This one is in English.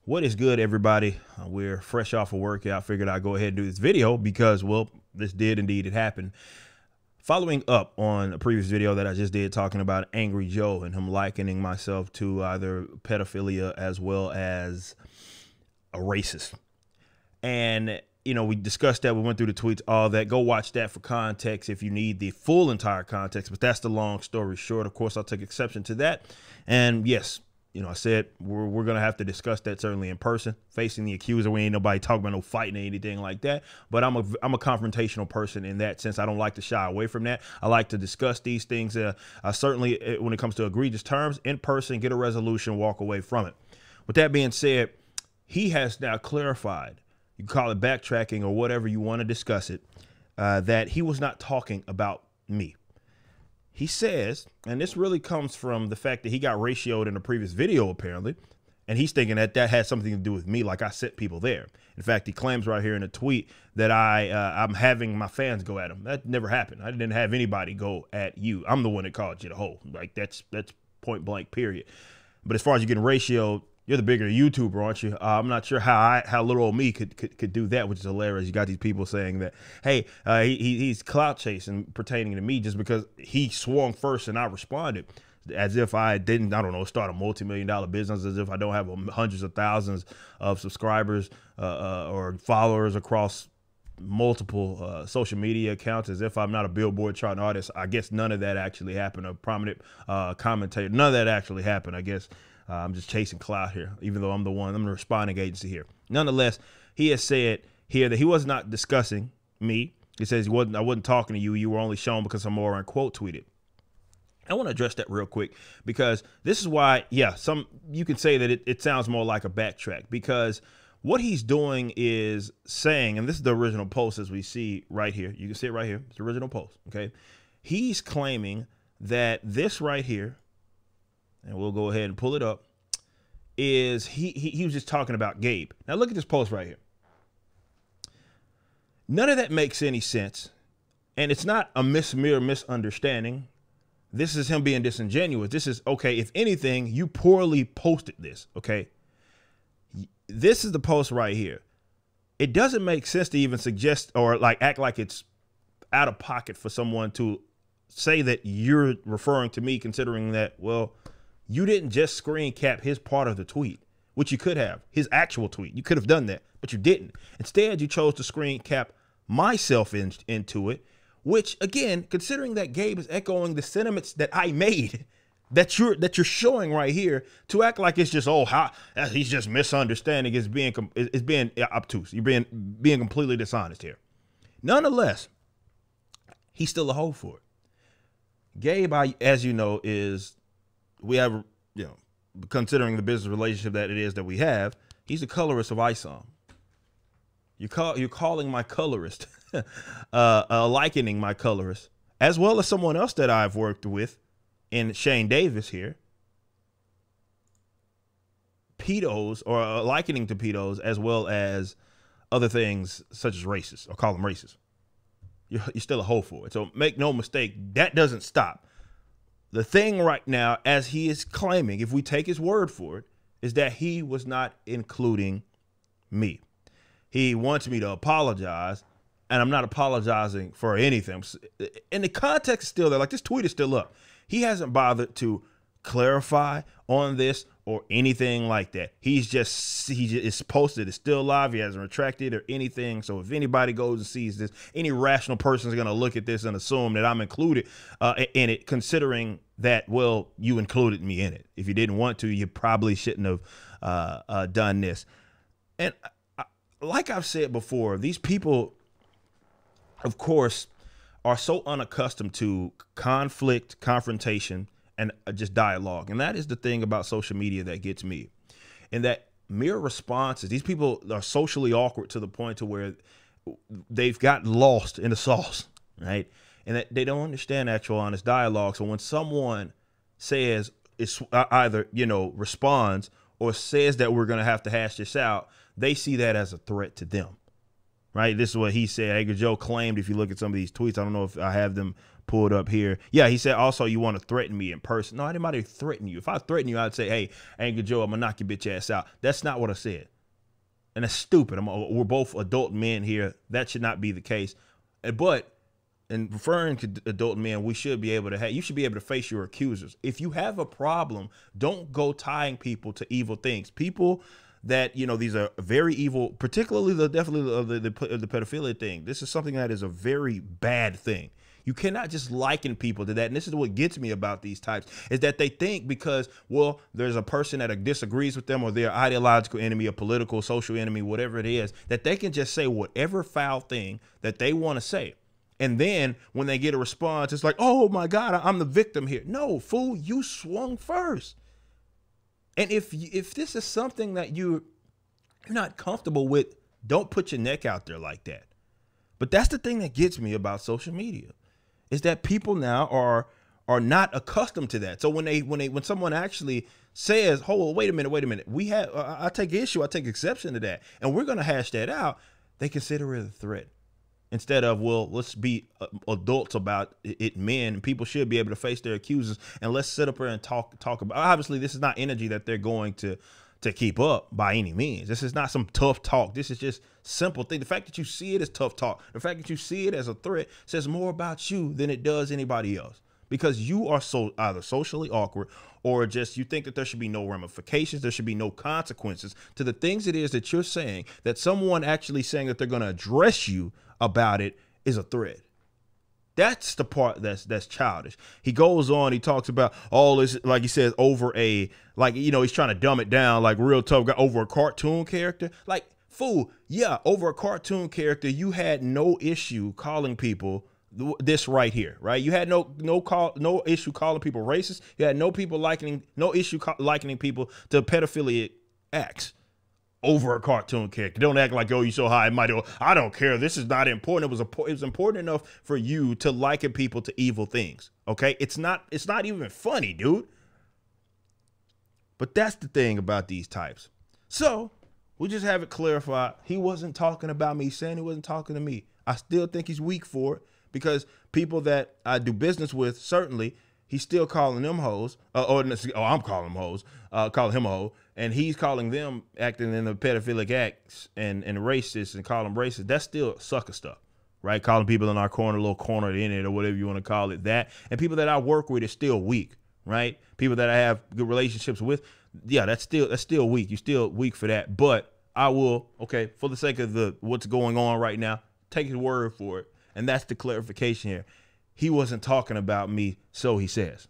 What is good, everybody? We're fresh off a workout. I figured I'd go ahead and do this video because, well, this did indeed it happen. Following up on a previous video that I just did talking about Angry Joe and him likening myself to either pedophilia as well as a racist. And, you know, we discussed that. We went through the tweets, all that. Go watch that for context if you need the full entire context. But that's the long story short. Of course, I'll take exception to that. And yes, you know, I said we're going to have to discuss that certainly in person, facing the accuser. We ain't nobody talking about no fighting or anything like that. But I'm a confrontational person in that sense. I don't like to shy away from that. I like to discuss these things. Certainly when it comes to egregious terms in person, get a resolution, walk away from it. With that being said, he has now clarified, you can call it backtracking or whatever you want to discuss it, that he was not talking about me. He says, and this really comes from the fact that he got ratioed in a previous video, apparently, and he's thinking that that had something to do with me, like I sent people there. In fact, he claims right here in a tweet that I'm having my fans go at him. That never happened. I didn't have anybody go at you. I'm the one that called you the hoe. Like that's point blank, period. But as far as you getting ratioed, you're the bigger YouTuber, aren't you? I'm not sure how little old me could do that, which is hilarious. You got these people saying that, hey, he's clout chasing pertaining to me just because he swung first and I responded, as if I didn't, I don't know, start a multi-million-dollar business, as if I don't have hundreds of thousands of subscribers or followers across multiple social media accounts, as if I'm not a Billboard charting artist. I guess none of that actually happened. A prominent commentator, none of that actually happened, I guess. I'm just chasing clout here, even though I'm the responding agency here. Nonetheless, he has said here that he was not discussing me. He says I wasn't talking to you. You were only shown because some more unquote tweeted. I want to address that real quick because this is why, yeah, you can say that it sounds more like a backtrack, because what he's doing is saying, and this is the original post as we see right here. You can see it right here. It's the original post. Okay. He's claiming that this right here, and we'll go ahead and pull it up, is he was just talking about Gabe. Now look at this post right here. None of that makes any sense. And it's not a mere misunderstanding. This is him being disingenuous. This is, okay, if anything, you poorly posted this, okay? This is the post right here. It doesn't make sense to even suggest or like act like it's out of pocket for someone to say that you're referring to me, considering that, well, you didn't just screen cap his part of the tweet, which you could have, his actual tweet. You could have done that, but you didn't. Instead, you chose to screen cap myself into it, which, again, considering that Gabe is echoing the sentiments that I made, that you're showing right here, to act like it's just, oh, how he's just misunderstanding, is being obtuse. You're being completely dishonest here. Nonetheless, he's still a hoe for it. Gabe, as you know, we have, you know, considering the business relationship that it is that we have, he's the colorist of ISOM. You're calling my colorist, likening my colorist, as well as someone else that I've worked with in Shane Davis here, pedos, or likening to pedos, as well as other things such as racist, or call them racist. You're still a hoe for it. So make no mistake, that doesn't stop. The thing right now, as he is claiming, if we take his word for it, is that he was not including me. He wants me to apologize, and I'm not apologizing for anything. And the context is still there. Like, this tweet is still up. He hasn't bothered to clarify on this or anything like that. He just it's posted. It's still live. He hasn't retracted or anything. So if anybody goes and sees this, any rational person is going to look at this and assume that I'm included in it, considering that, well, you included me in it. If you didn't want to, you probably shouldn't have done this. And like I've said before, these people, of course, are so unaccustomed to conflict, confrontation, and just dialogue. And that is the thing about social media that gets me. And that mere responses, these people are socially awkward to the point to where they've gotten lost in the sauce, right? And that they don't understand actual honest dialogue. So when someone says, it's either, you know, responds or says that we're going to hash this out, they see that as a threat to them. Right. This is what he said. Angry Joe claimed, if you look at some of these tweets, I don't know if I have them pulled up here. Yeah, he said also you want to threaten me in person. No, I didn't want to threaten you. If I threaten you, I'd say, hey, Angry Joe, I'm gonna knock your bitch ass out. That's not what I said. And that's stupid. We're both adult men here. That should not be the case. But in referring to adult men, we should be able to you should be able to face your accusers. If you have a problem, don't go tying people to evil things. People that, you know, these are very evil, particularly the pedophilia thing. This is something that is a very bad thing. You cannot just liken people to that. And this is what gets me about these types, is that they think because, well, there's a person that disagrees with them or their ideological enemy, a political, social enemy, whatever it is, that they can just say whatever foul thing that they want to say. And then when they get a response, it's like, oh my God, I'm the victim here. No, fool, you swung first. And if this is something that you're not comfortable with, don't put your neck out there like that. But that's the thing that gets me about social media, is that people now are not accustomed to that. So when someone actually says, "Oh, wait a minute, I take exception to that, and we're gonna hash that out," they consider it a threat. Instead of, well, let's be adults about it, men. People should be able to face their accusers, and let's sit up here and talk about. Obviously, this is not energy that they're going to keep up by any means. This is not some tough talk. This is just simple thing. The fact that you see it as tough talk, the fact that you see it as a threat, says more about you than it does anybody else, because you are so either socially awkward or just you think that there should be no ramifications, there should be no consequences to the things it is that you're saying, that someone actually saying that they're going to address you about it is a threat. That's the part that's childish. He goes on, he talks about all this, like he says, over a, like, you know, he's trying to dumb it down, like real tough guy, over a cartoon character. Like, fool, yeah, over a cartoon character, you had no issue calling people this right here, right? You had no issue calling people racist. You had no issue likening people to pedophilic acts over a cartoon character. Don't act like, oh, you so high and mighty. I don't care. This is not important. It was important enough for you to liken people to evil things. Okay, it's not even funny, dude. But that's the thing about these types. So we just have it clarified. He wasn't talking about me, saying he wasn't talking to me. I still think he's weak for it, because people that I do business with, certainly, he's still calling them hoes. I'm calling them hoes, calling him a hoe. And he's calling them acting in the pedophilic acts and racist, and calling them racist. That's still sucker stuff, right? Calling people in our corner, little corner in it, or whatever you want to call it, that. And people that I work with is still weak, right? People that I have good relationships with, yeah, that's still weak. You're still weak for that. But I will, okay, for the sake of what's going on right now, take his word for it. And that's the clarification here. He wasn't talking about me, so he says.